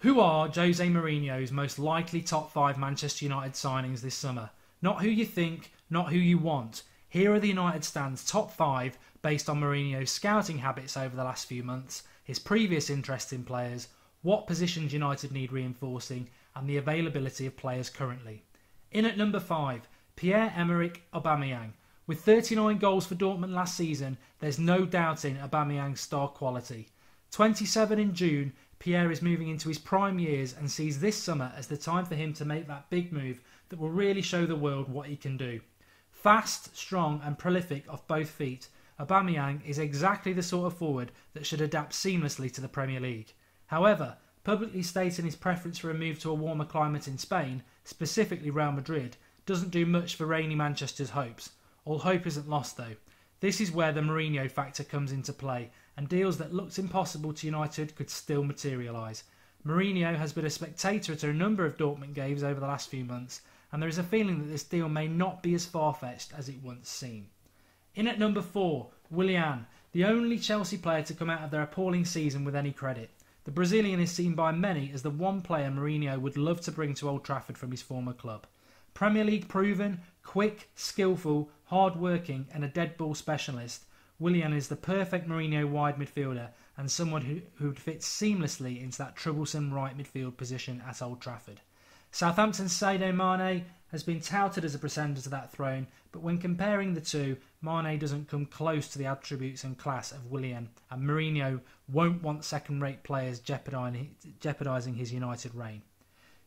Who are Jose Mourinho's most likely top 5 Manchester United signings this summer? Not who you think, not who you want. Here are the United Stand's top 5 based on Mourinho's scouting habits over the last few months, his previous interest in players, what positions United need reinforcing, and the availability of players currently. In at number 5, Pierre-Emerick Aubameyang. With 39 goals for Dortmund last season, there's no doubting Aubameyang's star quality. 27 in June, Pierre is moving into his prime years and sees this summer as the time for him to make that big move that will really show the world what he can do. Fast, strong and prolific off both feet, Aubameyang is exactly the sort of forward that should adapt seamlessly to the Premier League. However, publicly stating his preference for a move to a warmer climate in Spain, specifically Real Madrid, doesn't do much for rainy Manchester's hopes. All hope isn't lost though. This is where the Mourinho factor comes into play, and deals that looked impossible to United could still materialise. Mourinho has been a spectator at a number of Dortmund games over the last few months, and there is a feeling that this deal may not be as far-fetched as it once seemed. In at number 4, Willian, the only Chelsea player to come out of their appalling season with any credit. The Brazilian is seen by many as the one player Mourinho would love to bring to Old Trafford from his former club. Premier League proven, quick, skillful, hard-working and a dead ball specialist, Willian is the perfect Mourinho wide midfielder and someone who would fit seamlessly into that troublesome right midfield position at Old Trafford. Southampton's Sadio Mane has been touted as a pretender to that throne, but when comparing the two, Mane doesn't come close to the attributes and class of Willian, and Mourinho won't want second-rate players jeopardising his United reign.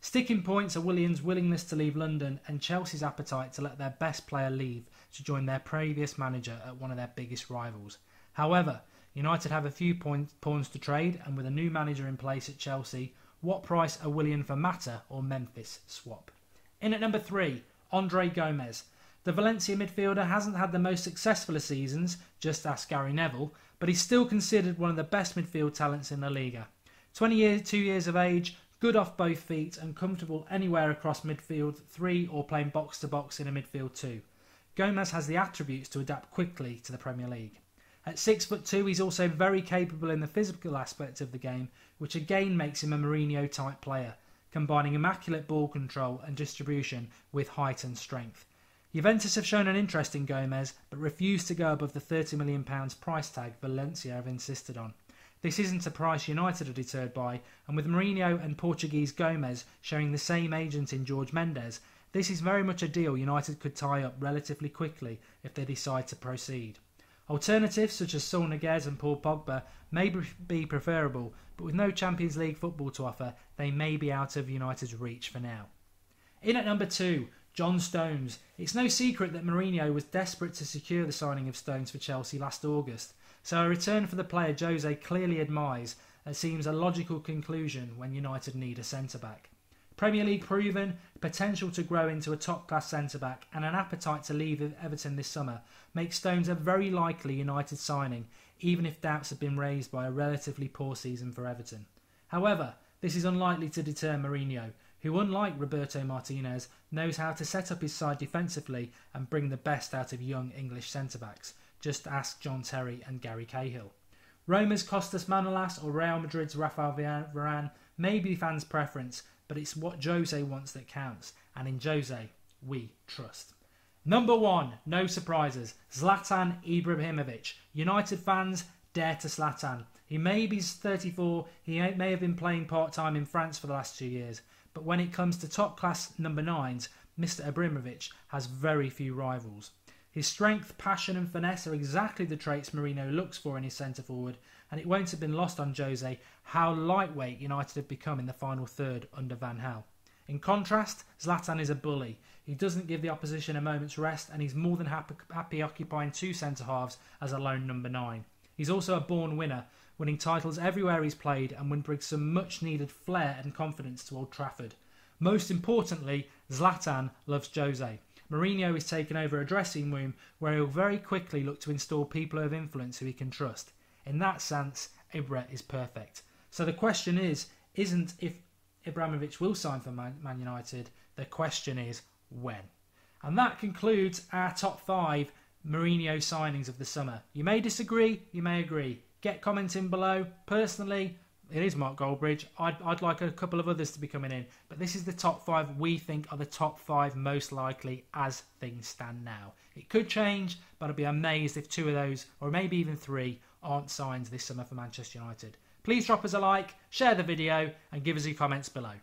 Sticking points are Willian's willingness to leave London and Chelsea's appetite to let their best player leave to join their previous manager at one of their biggest rivals. However, United have a few pawns to trade, and with a new manager in place at Chelsea, what price a Willian for Mata or Memphis swap? In at number 3, André Gomes. The Valencia midfielder hasn't had the most successful of seasons, just ask Gary Neville, but he's still considered one of the best midfield talents in La Liga. 22 years of age, good off both feet and comfortable anywhere across midfield 3 or playing box-to-box in a midfield 2. Gomes has the attributes to adapt quickly to the Premier League. At 6'2", he's also very capable in the physical aspect of the game, which again makes him a Mourinho-type player, combining immaculate ball control and distribution with height and strength. Juventus have shown an interest in Gomes, but refused to go above the £30 million price tag Valencia have insisted on. This isn't a price United are deterred by, and with Mourinho and Portuguese Gomes sharing the same agent in Jorge Mendes, this is very much a deal United could tie up relatively quickly if they decide to proceed. Alternatives such as Saul Niguez and Paul Pogba may be preferable, but with no Champions League football to offer, they may be out of United's reach for now. In at number 2, John Stones. It's no secret that Mourinho was desperate to secure the signing of Stones for Chelsea last August, so a return for the player Jose clearly admires seems a logical conclusion when United need a centre-back. Premier League proven, potential to grow into a top-class centre-back and an appetite to leave Everton this summer makes Stones a very likely United signing, even if doubts have been raised by a relatively poor season for Everton. However, this is unlikely to deter Mourinho, who, unlike Roberto Martinez, knows how to set up his side defensively and bring the best out of young English centre-backs. Just ask John Terry and Gary Cahill. Roma's Costas Manolas or Real Madrid's Rafael Varane may be fans' preference, but it's what Jose wants that counts, and in Jose, we trust. Number 1, no surprises, Zlatan Ibrahimović. United fans, dare to Zlatan. He may be 34, he may have been playing part-time in France for the last 2 years, but when it comes to top-class number 9s, Mr. Ibrahimović has very few rivals. His strength, passion and finesse are exactly the traits Mourinho looks for in his centre-forward, and it won't have been lost on Jose how lightweight United have become in the final third under Van Gaal. In contrast, Zlatan is a bully. He doesn't give the opposition a moment's rest, and he's more than happy occupying 2 centre-halves as a lone number 9. He's also a born winner, winning titles everywhere he's played and brings some much-needed flair and confidence to Old Trafford. Most importantly, Zlatan loves Jose. Mourinho is taking over a dressing room where he'll very quickly look to install people of influence who he can trust. In that sense, Ibra is perfect. So the question isn't if Ibrahimović will sign for Man United, the question is when. And that concludes our top 5 Mourinho signings of the summer. You may disagree, you may agree. Get commenting below. Personally, It is Mark Goldbridge. I'd like a couple of others to be coming in, but this is the top 5 we think are the top 5 most likely as things stand now. It could change, but I'd be amazed if 2 of those, or maybe even 3, aren't signed this summer for Manchester United. Please drop us a like, share the video, and give us your comments below.